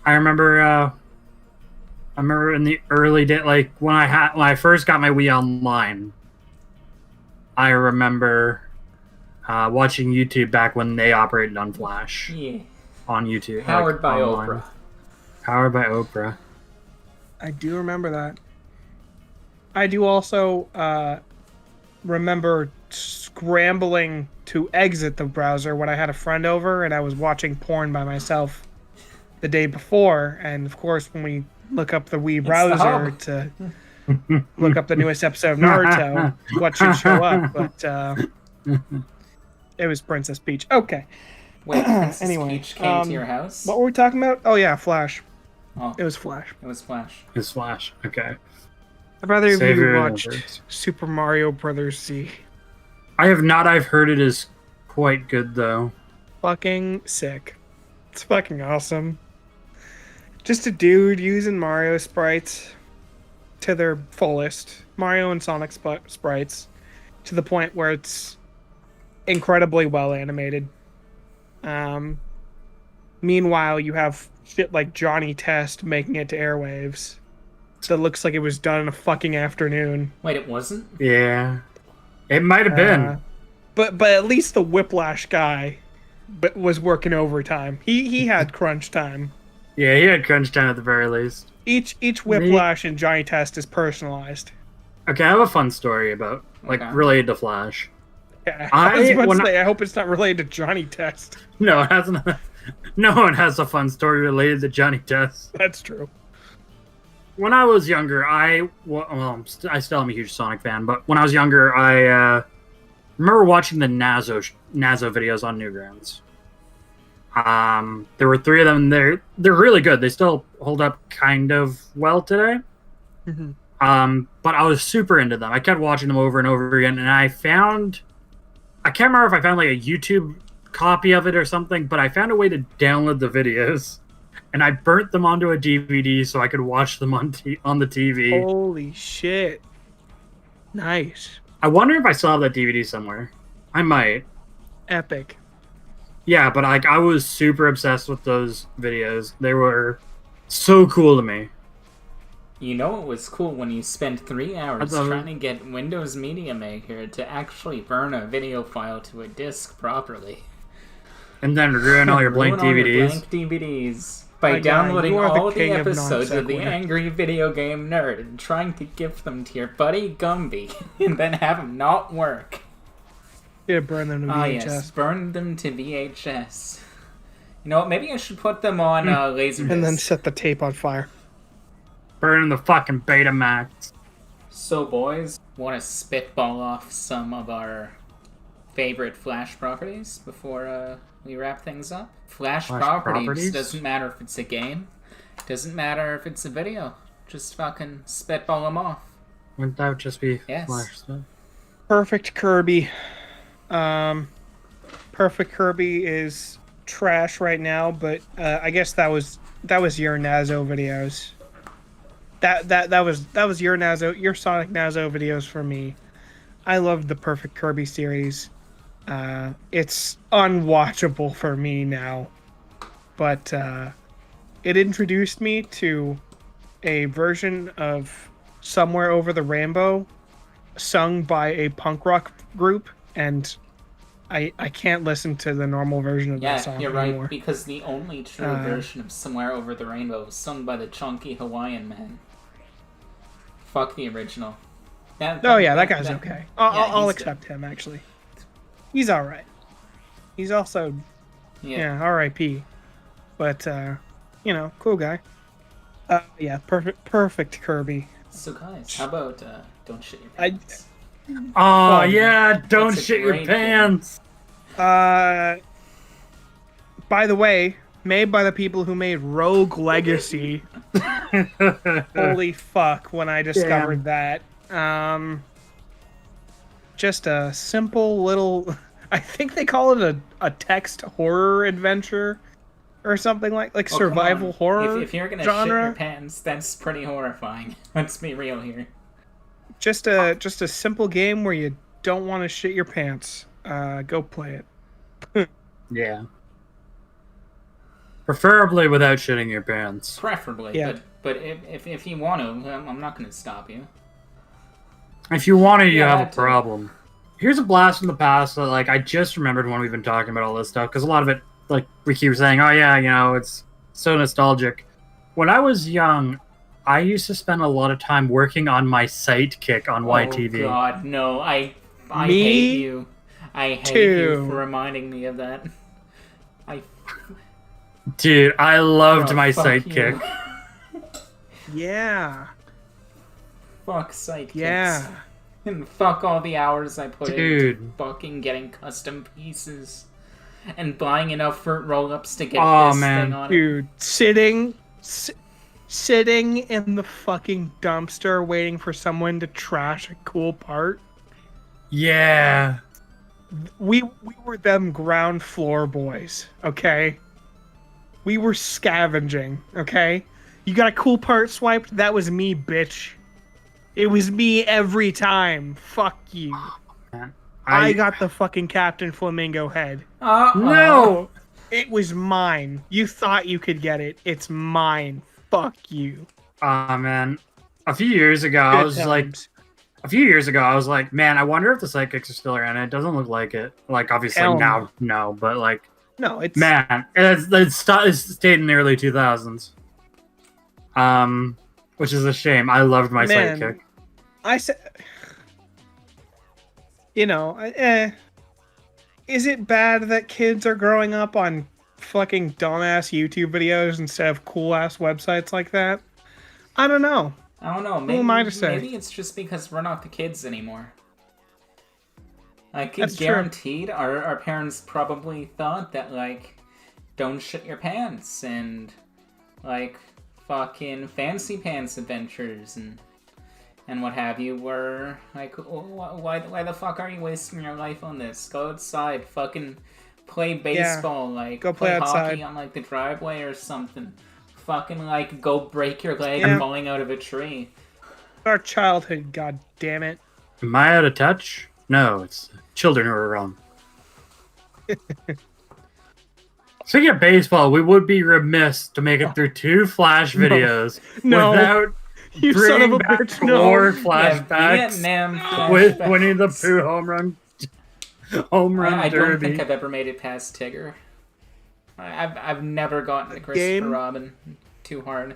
I remember in the early day, like when I first got my Wii Online. I remember watching YouTube back when they operated on Flash. Yeah. On YouTube. Powered by online. Oprah. Powered by Oprah. I do remember that. I do also remember scrambling to exit the browser when I had a friend over and I was watching porn by myself the day before. And of course, when we look up the Wii browser to look up the newest episode of Naruto, what should show up? But it was Princess Peach. Okay. Wait, Princess Anyway, Peach came to your house? What were we talking about? Oh yeah, Flash. Oh, It was Flash. it was Flash. It's Flash. Okay. I'd rather Save you your watched numbers. Super Mario Brothers Z. I have not. I've heard it is quite good, though. Fucking sick. It's fucking awesome. Just a dude using Mario sprites to their fullest. Mario and Sonic sprites. To the point where it's incredibly well animated. Meanwhile, you have shit like Johnny Test making it to airwaves. That looks like it was done in a fucking afternoon. Wait, it wasn't? Yeah. It might have been. But at least the Whiplash guy was working overtime. He had crunch time. Yeah, he had crunch time at the very least. Each Whiplash and Johnny Test is personalized. Okay, I have a fun story about, Okay. related to Flash. Yeah, I was about when to say, I hope it's not related to Johnny Test. No, it hasn't. No one has a fun story related to Johnny Test. That's true. When I was younger, I still am a huge Sonic fan, but when I was younger, I remember watching the Nazo videos on Newgrounds. There were 3 of them. They're really good. They still hold up kind of well today. Mhm. But I was super into them. I kept watching them over and over again, and I can't remember if I found like a YouTube copy of it or something, but I found a way to download the videos, and I burnt them onto a DVD so I could watch them on the TV. Holy shit. Nice. I wonder if I still have that DVD somewhere. I might. Epic. Yeah, but I was super obsessed with those videos. They were so cool to me. You know it was cool when you spent 3 hours thought- trying to get Windows Media Maker to actually burn a video file to a disk properly. And then ruin all your blank Ruin all your DVDs. blank DVDs by My guy, downloading you are the all the king of episodes of The non-sequitur. Angry Video Game Nerd and trying to gift them to your buddy Gumby and then have them not work. Yeah, burn them to Ah, VHS. yes, burn them to VHS. You know what? Maybe I should put them on Laserdisc. And then set the tape on fire. Burning the fucking Betamax. So, boys, want to spitball off some of our favorite Flash properties before we wrap things up? Flash properties doesn't matter if it's a game, doesn't matter if it's a video. Just fucking spitball them off. Wouldn't that just be Yes. Flash stuff? Perfect Kirby. Perfect Kirby is trash right now, but I guess that was your Nazo videos. That was your Sonic Nazo videos for me. I loved the Perfect Kirby series. It's unwatchable for me now, but it introduced me to a version of Somewhere Over the Rainbow sung by a punk rock group, and I can't listen to the normal version of that song you're anymore. right, because the only true version of Somewhere Over the Rainbow was sung by the chunky Hawaiian man. Fuck the original. That guy's okay. I'll accept him, actually. He's alright. He's also, R.I.P. But, cool guy. Perfect Kirby. So guys, how about Don't Shit Your Pants? Don't shit your pants! By the way, made by the people who made Rogue Legacy. Holy fuck, when I discovered that. Just a simple little... I think they call it a text horror adventure or something like survival horror if you're gonna genre. Shit your pants, that's pretty horrifying. Let's be real here. Just a simple game where you don't want to shit your pants. Go play it. Yeah. Preferably without shitting your pants. Preferably, Yeah. but if you want to, I'm not going to stop you. If you want to, you Yeah, have a problem. Here's a blast from the past that, I just remembered when we've been talking about all this stuff, because a lot of it, we keep saying, oh yeah, it's so nostalgic. When I was young, I used to spend a lot of time working on my sidekick on YTV. Oh god, no, I Me hate you. I hate too. you for reminding me of that. Dude, I loved my fuck sidekick. you. Yeah. Fuck sidekicks. Yeah. And fuck all the hours I put Dude. into fucking getting custom pieces. And buying enough fruit roll-ups to get Oh, this man. thing on it. Dude, sitting in the fucking dumpster waiting for someone to trash a cool part. Yeah. We were them ground floor boys, okay? We were scavenging, okay? You got a cool part swiped? That was me, bitch. It was me every time. Fuck you. I got the fucking Captain Flamingo head. No! It was mine. You thought you could get it. It's mine. Fuck you. Aw, man. A few years ago, I was like, man, I wonder if the sidekicks are still around. It doesn't look like it. Obviously Hell now, no, but no, it's man, it's stayed in the early 2000s. Which is a shame. I loved my sidekick. I said, is it bad that kids are growing up on fucking dumbass YouTube videos instead of cool ass websites like that? I don't know. Maybe, Who am I to say? Maybe it's just because we're not the kids anymore. That's guaranteed our parents probably thought that, don't shit your pants and, fucking fancy pants adventures and what have you were, why the fuck are you wasting your life on this? Go outside, fucking play baseball, go play outside. hockey on, the driveway or something. Fucking, go break your leg falling out of a tree. Our childhood, god damn it. Am I out of touch? No, it's children who are wrong. Speaking of baseball, we would be remiss to make it through 2 Flash videos without you son of a bitch, no. more flashbacks Vietnam with flashbacks. Winnie the Pooh home run I don't derby. think I've ever made it past Tigger. I've never gotten to Christopher Robin too hard.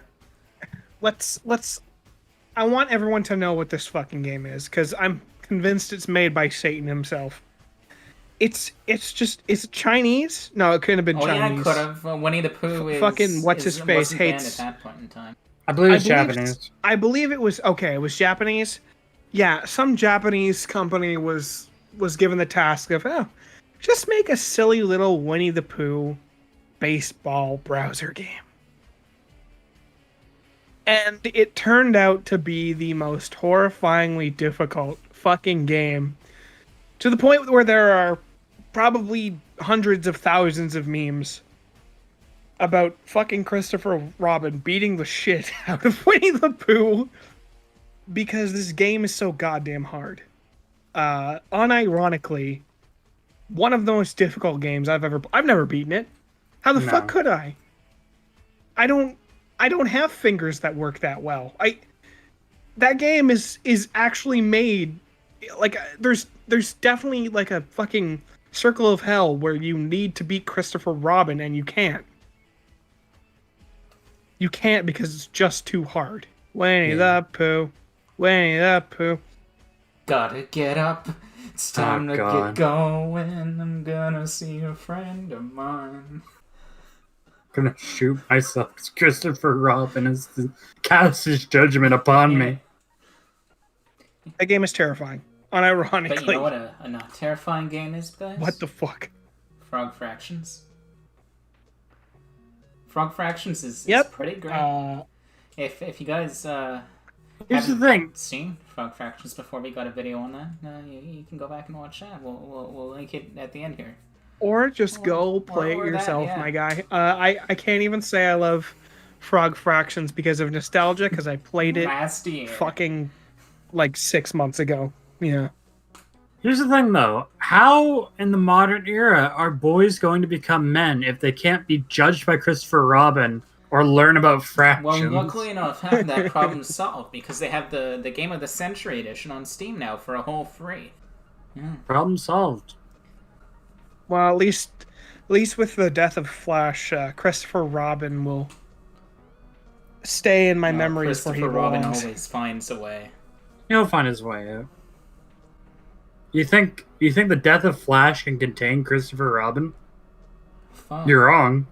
I want everyone to know what this fucking game is, because I'm convinced it's made by Satan himself. Is it Chinese? No, it couldn't have been Chinese. Yeah, it could have. Winnie the Pooh is... Fucking what's-his-face wasn't banned hates... at that point in time. I believe it's Japanese. I believe it was... Okay, it was Japanese? Yeah, some Japanese company was given the task of, just make a silly little Winnie the Pooh baseball browser game. And it turned out to be the most horrifyingly difficult fucking game. To the point where there are probably hundreds of thousands of memes about fucking Christopher Robin beating the shit out of Winnie the Pooh because this game is so goddamn hard. Unironically, one of the most difficult games I've never beaten it. How the fuck could I? I don't have fingers that work that well. That game is actually made like there's definitely like a fucking circle of hell where you need to beat Christopher Robin and you can't. You can't because it's just too hard. Winnie the Pooh. Winnie the Pooh. Gotta get up. It's time to get going. I'm gonna see a friend of mine. Gonna shoot myself. Christopher Robin is to cast his judgment upon me. That game is terrifying. Unironically. But you know what a not terrifying game is, guys? What the fuck? Frog Fractions. Frog Fractions is pretty great. If you guys here's the thing. Seen Frog Fractions before, we got a video on that. You can go back and watch that. We'll link it at the end here. Or just go play it yourself, my guy. I can't even say I love Frog Fractions because of nostalgia, because I played it last year. Fucking like 6 months ago. Yeah. Here's the thing, though. How, in the modern era, are boys going to become men if they can't be judged by Christopher Robin or learn about fractions? Well, luckily enough, have that problem solved because they have the Game of the Century edition on Steam now for a whole free. Yeah. Problem solved. Well, at least with the death of Flash, Christopher Robin will stay in my memories where he belongs. Christopher Robin always finds a way. He'll find his way out. You think the death of Flash can contain Christopher Robin? Fuck. You're wrong.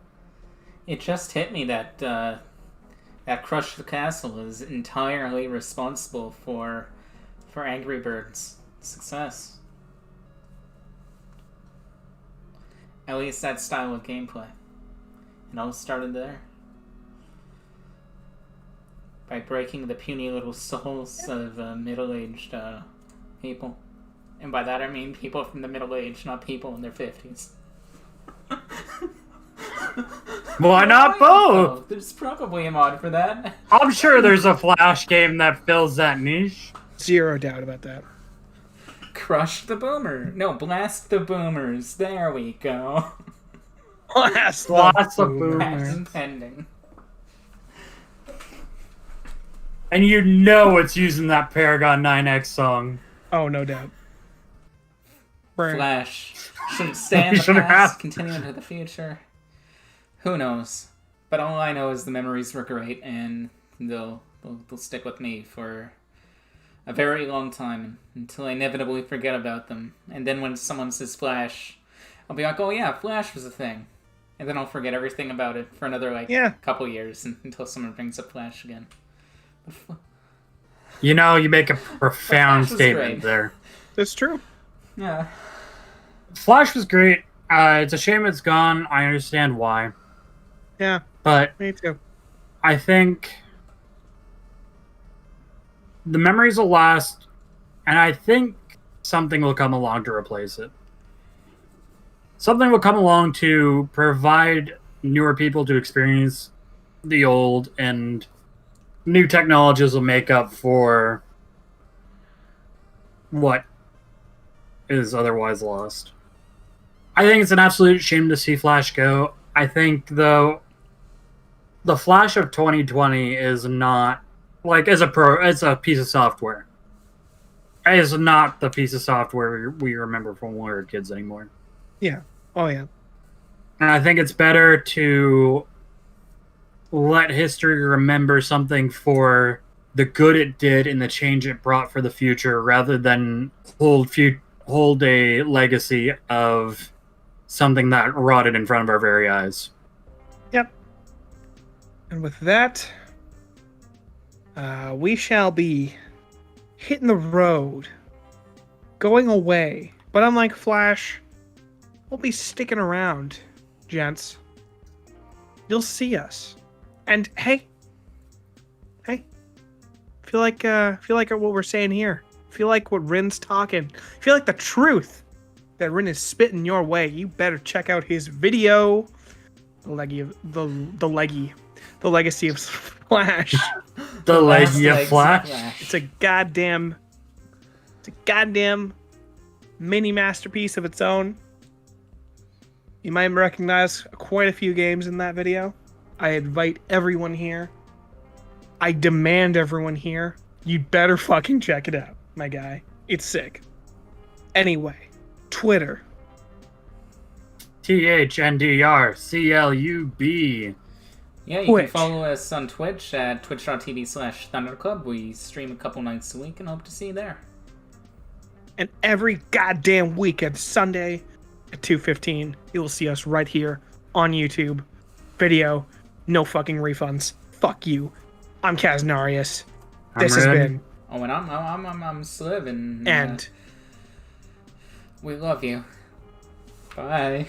It just hit me that that Crush the Castle is entirely responsible for Angry Birds' success. At least that style of gameplay. It all started there. By breaking the puny little souls of middle-aged people. And by that I mean people from the middle age, not people in their 50s. Why not both? There's probably a mod for that. I'm sure there's a Flash game that fills that niche. Zero doubt about that. Crush the boomer. No, blast the boomers. There we go. Blast the boomers. Patent pending. And you know it's using that Paragon 9X song. Oh, no doubt. Flash shouldn't stay in the past, continue into the future. Who knows? But all I know is the memories were great, and they'll stick with me for a very long time until I inevitably forget about them. And then when someone says Flash, I'll be like, oh yeah, Flash was a thing. And then I'll forget everything about it for another couple years until someone brings up Flash again. You know, you make a profound statement there. That's true. Yeah. Flash was great. It's a shame it's gone. I understand why. Yeah. But me too. I think the memories will last, and I think something will come along to replace it. Something will come along to provide newer people to experience the old, and new technologies will make up for what is otherwise lost. I think it's an absolute shame to see Flash go. I think, though, the Flash of 2020 is not, like, as a piece of software. It is not the piece of software we remember from when we were kids anymore. Yeah. Oh, yeah. And I think it's better to let history remember something for the good it did and the change it brought for the future, rather than hold a legacy of something that rotted in front of our very eyes. Yep. And with that, we shall be hitting the road, going away. But unlike Flash, we'll be sticking around, gents. You'll see us. And hey, feel like what we're saying here. Feel like what Rin's talking. Feel like the truth that Rin is spitting your way, you better check out his video. The legacy of Flash. The Last leggy of legs Flash. It's a goddamn mini masterpiece of its own. You might recognize quite a few games in that video. I invite everyone here. I demand everyone here. You'd better fucking check it out, my guy. It's sick. Anyway, Twitter. THNDRCLUB. Yeah, you Twitch. can follow us on Twitch at twitch.tv/Thunderclub. We stream a couple nights a week and hope to see you there. And every goddamn weekend, Sunday at 2:15, you will see us right here on YouTube. Video, no fucking refunds. Fuck you. I'm Kaznarius. This has Ren. been. Oh, and I'm Sliv, and And we love you. Bye.